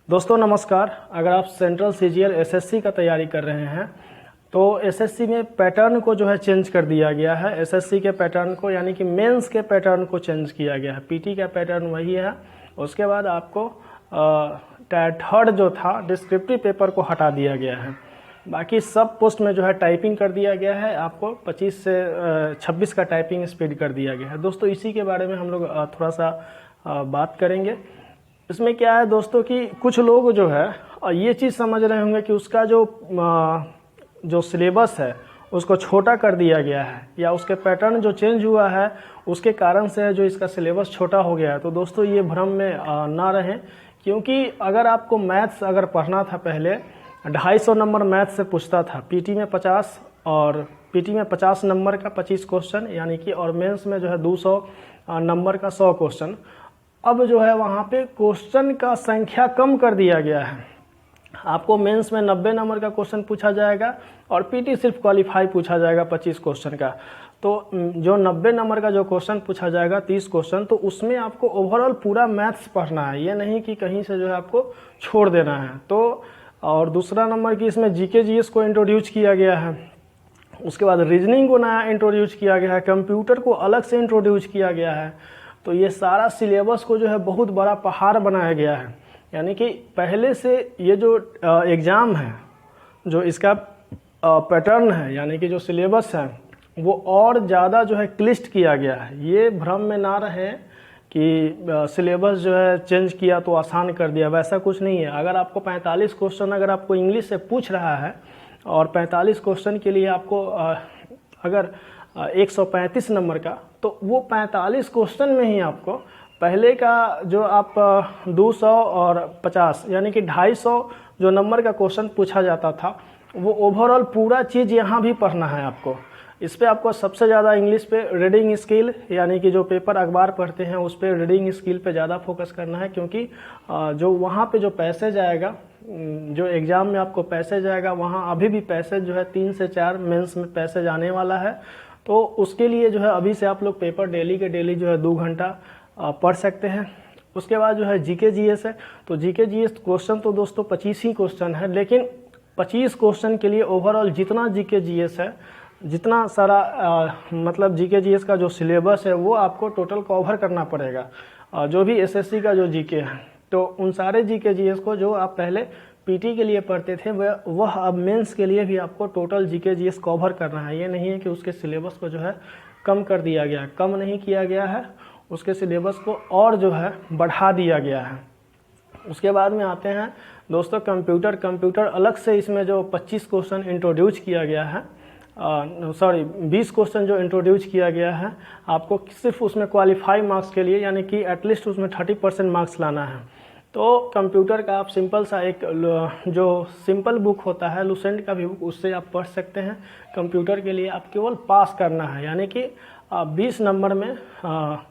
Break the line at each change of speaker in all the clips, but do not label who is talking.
दोस्तों नमस्कार। अगर आप सेंट्रल सीजीएल एसएससी का तैयारी कर रहे हैं तो एसएससी में पैटर्न को जो है चेंज कर दिया गया है। एसएससी के पैटर्न को यानी कि मेंस के पैटर्न को चेंज किया गया है। पीटी का पैटर्न वही है। उसके बाद आपको थर्ड जो था डिस्क्रिप्टिव पेपर को हटा दिया गया है। बाकी सब पोस्ट में जो है टाइपिंग कर दिया गया है। आपको 25 से 26 का टाइपिंग स्पीड कर दिया गया है। दोस्तों इसी के बारे में हम लोग थोड़ा सा बात करेंगे। इसमें क्या है दोस्तों कि कुछ लोग जो है ये चीज़ समझ रहे होंगे कि उसका जो सिलेबस है उसको छोटा कर दिया गया है या उसके पैटर्न जो चेंज हुआ है उसके कारण से जो इसका सिलेबस छोटा हो गया है। तो दोस्तों ये भ्रम में ना रहें, क्योंकि अगर आपको मैथ्स अगर पढ़ना था पहले 250 नंबर मैथ्स से पूछता था। पीटी में 50 और पीटी में 50 नंबर का 25 क्वेश्चन यानी कि, और मेंस में जो है 200 नंबर का 100 क्वेश्चन। अब जो है वहाँ पे क्वेश्चन का संख्या कम कर दिया गया है। आपको मेंस में 90 नंबर का क्वेश्चन पूछा जाएगा और पीटी सिर्फ क्वालिफाई पूछा जाएगा 25 क्वेश्चन का। तो जो 90 नंबर का जो क्वेश्चन पूछा जाएगा 30 क्वेश्चन, तो उसमें आपको ओवरऑल पूरा मैथ्स पढ़ना है। ये नहीं कि कहीं से जो है आपको छोड़ देना है। तो और दूसरा नंबर की इसमें जीके जीएस को इंट्रोड्यूस किया गया है। उसके बाद रीजनिंग को नया इंट्रोड्यूस किया गया है। कंप्यूटर को अलग से इंट्रोड्यूस किया गया है। तो ये सारा सिलेबस को जो है बहुत बड़ा पहाड़ बनाया गया है। यानी कि पहले से ये जो एग्ज़ाम है, जो इसका पैटर्न है यानी कि जो सिलेबस है वो और ज़्यादा जो है क्लिष्ट किया गया है। ये भ्रम में ना रहे कि सिलेबस जो है चेंज किया तो आसान कर दिया, वैसा कुछ नहीं है। अगर आपको 45 क्वेश्चन अगर आपको इंग्लिश से पूछ रहा है और 45 क्वेश्चन के लिए आपको अगर 135 नंबर का, तो वो 45 क्वेश्चन में ही आपको पहले का जो आप 200 और 50 यानी कि 250 जो नंबर का क्वेश्चन पूछा जाता था वो ओवरऑल पूरा चीज़ यहाँ भी पढ़ना है आपको। इस पे आपको सबसे ज़्यादा इंग्लिश पे रीडिंग स्किल यानी कि जो पेपर अखबार पढ़ते हैं उस पे रीडिंग स्किल पे ज़्यादा फोकस करना है, क्योंकि जो वहाँ पे जो पैसेज आएगा, जो एग्ज़ाम में आपको पैसेज आएगा, वहाँ अभी भी पैसेज जो है 3 से 4 मेंस में पैसेज आने वाला है। तो उसके लिए जो है अभी से आप लोग पेपर डेली के डेली जो है 2 घंटा पढ़ सकते हैं। उसके बाद जो है जीके जीएस है। तो जीके जीएस क्वेश्चन तो दोस्तों 25 ही क्वेश्चन है, लेकिन 25 क्वेश्चन के लिए ओवरऑल जितना जीके जीएस है, जितना सारा मतलब जीके जीएस का जो सिलेबस है वो आपको टोटल कवर करना पड़ेगा। जो भी एसएससी का जो जीके है, तो उन सारे जीके जीएस को जो आप पहले पीटी के लिए पढ़ते थे वह अब मेंस के लिए भी आपको टोटल जीके जीएस कवर करना है। ये नहीं है कि उसके सिलेबस को जो है कम कर दिया गया है, कम नहीं किया गया है, उसके सिलेबस को और जो है बढ़ा दिया गया है। उसके बाद में आते हैं दोस्तों कंप्यूटर अलग से इसमें जो 25 क्वेश्चन इंट्रोड्यूस किया गया है, 20 क्वेश्चन जो इंट्रोड्यूस किया गया है, आपको सिर्फ उसमें क्वालिफाई मार्क्स के लिए यानी कि एटलीस्ट उसमें 30% मार्क्स लाना है। तो कंप्यूटर का आप सिंपल सा एक जो सिंपल बुक होता है लुसेंट का भी बुक, उससे आप पढ़ सकते हैं। कंप्यूटर के लिए आप केवल पास करना है, यानी कि 20 नंबर में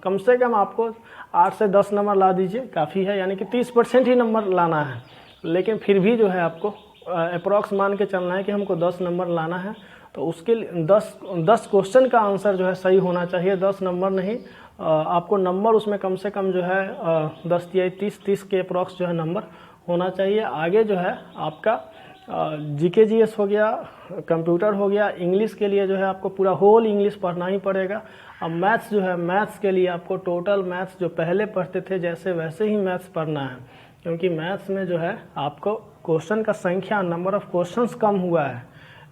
कम से कम आपको 8 से 10 नंबर ला दीजिए, काफ़ी है। यानी कि 30% ही नंबर लाना है, लेकिन फिर भी जो है आपको अप्रॉक्स मान के चलना है कि हमको 10 नंबर लाना है। तो उसके लिए 10 क्वेश्चन का आंसर जो है सही होना चाहिए, 10 नंबर नहीं। आपको नंबर उसमें कम से कम जो है 10 या 30 के अप्रॉक्स जो है नंबर होना चाहिए। आगे जो है आपका जीके जीएस हो गया, कंप्यूटर हो गया। इंग्लिश के लिए जो है आपको पूरा होल इंग्लिश पढ़ना ही पड़ेगा। अब मैथ्स जो है, मैथ्स के लिए आपको टोटल मैथ्स जो पहले पढ़ते थे जैसे वैसे ही मैथ्स पढ़ना है, क्योंकि मैथ्स में जो है आपको क्वेश्चन का संख्या, नंबर ऑफ क्वेश्चंस कम हुआ है,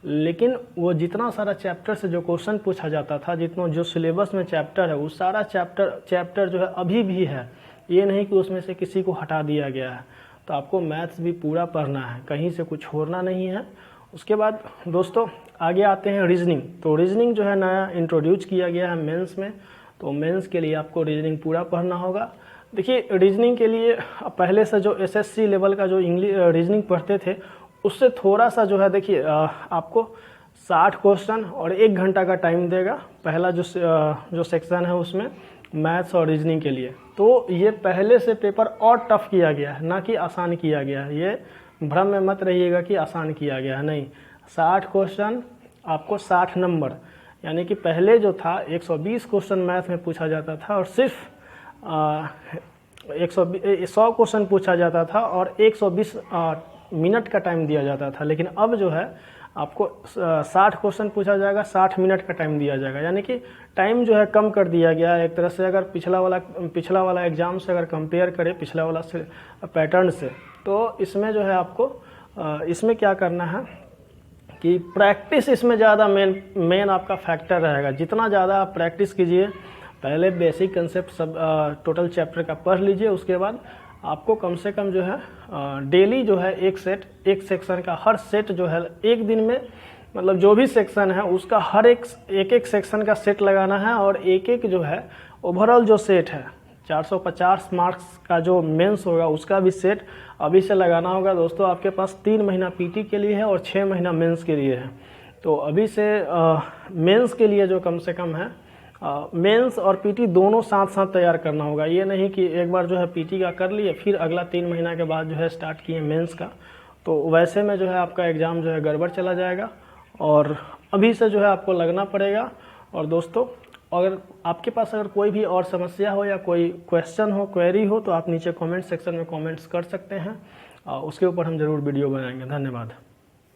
लेकिन वो जितना सारा चैप्टर से जो क्वेश्चन पूछा जाता था, जितना जो सिलेबस में चैप्टर है, वो सारा चैप्टर जो है अभी भी है। ये नहीं कि उसमें से किसी को हटा दिया गया है। तो आपको मैथ्स भी पूरा पढ़ना है, कहीं से कुछ छोड़ना नहीं है। उसके बाद दोस्तों आगे आते हैं रीजनिंग। तो रीजनिंग जो है नया इंट्रोड्यूस किया गया है मेंस में। तो मेंस के लिए आपको रीजनिंग पूरा पढ़ना होगा। देखिए रीजनिंग के लिए पहले से जो एसएससी लेवल का जो इंग्लिश रीजनिंग पढ़ते थे उससे थोड़ा सा जो है, देखिए आपको 60 क्वेश्चन और 1 घंटा का टाइम देगा। पहला जो सेक्शन है उसमें मैथ्स और रीजनिंग के लिए। तो ये पहले से पेपर और टफ किया गया है, ना कि आसान किया गया है। ये भ्रम में मत रहिएगा कि आसान किया गया है, नहीं। 60 क्वेश्चन आपको 60 नंबर, यानी कि पहले जो था 120 क्वेश्चन मैथ में पूछा जाता था और सिर्फ 100 क्वेश्चन पूछा जाता था और 120 मिनट का टाइम दिया जाता था। लेकिन अब जो है आपको 60 क्वेश्चन पूछा जाएगा, 60 मिनट का टाइम दिया जाएगा, यानी कि टाइम जो है कम कर दिया गया है एक तरह से। अगर पिछला वाला एग्ज़ाम से अगर कंपेयर करें पिछला वाला से पैटर्न से, तो इसमें जो है आपको इसमें क्या करना है कि प्रैक्टिस इसमें ज़्यादा मेन आपका फैक्टर रहेगा। जितना ज़्यादा आप प्रैक्टिस कीजिए, पहले बेसिक कंसेप्ट सब टोटल चैप्टर का पढ़ लीजिए, उसके बाद आपको कम से कम जो है डेली जो है एक सेक्शन का हर सेट जो है एक दिन में, मतलब जो भी सेक्शन है उसका हर एक सेक्शन का सेट लगाना है। और एक जो है ओवरऑल जो सेट है 450 मार्क्स का जो मेंस होगा उसका भी सेट अभी से लगाना होगा। दोस्तों आपके पास 3 महीना पीटी के लिए है और 6 महीना मेंस के लिए है। तो अभी से मेंस के लिए जो कम से कम है मेंस और पीटी दोनों साथ साथ तैयार करना होगा। ये नहीं कि एक बार जो है पीटी का कर लिए फिर अगला 3 महीना के बाद जो है स्टार्ट किए मेंस का, तो वैसे में जो है आपका एग्ज़ाम जो है गड़बड़ चला जाएगा। और अभी से जो है आपको लगना पड़ेगा। और दोस्तों अगर आपके पास अगर कोई भी और समस्या हो या कोई क्वेश्चन हो, क्वेरी हो, तो आप नीचे कमेंट सेक्शन में कमेंट्स कर सकते हैं, उसके ऊपर हम ज़रूर वीडियो बनाएंगे। धन्यवाद।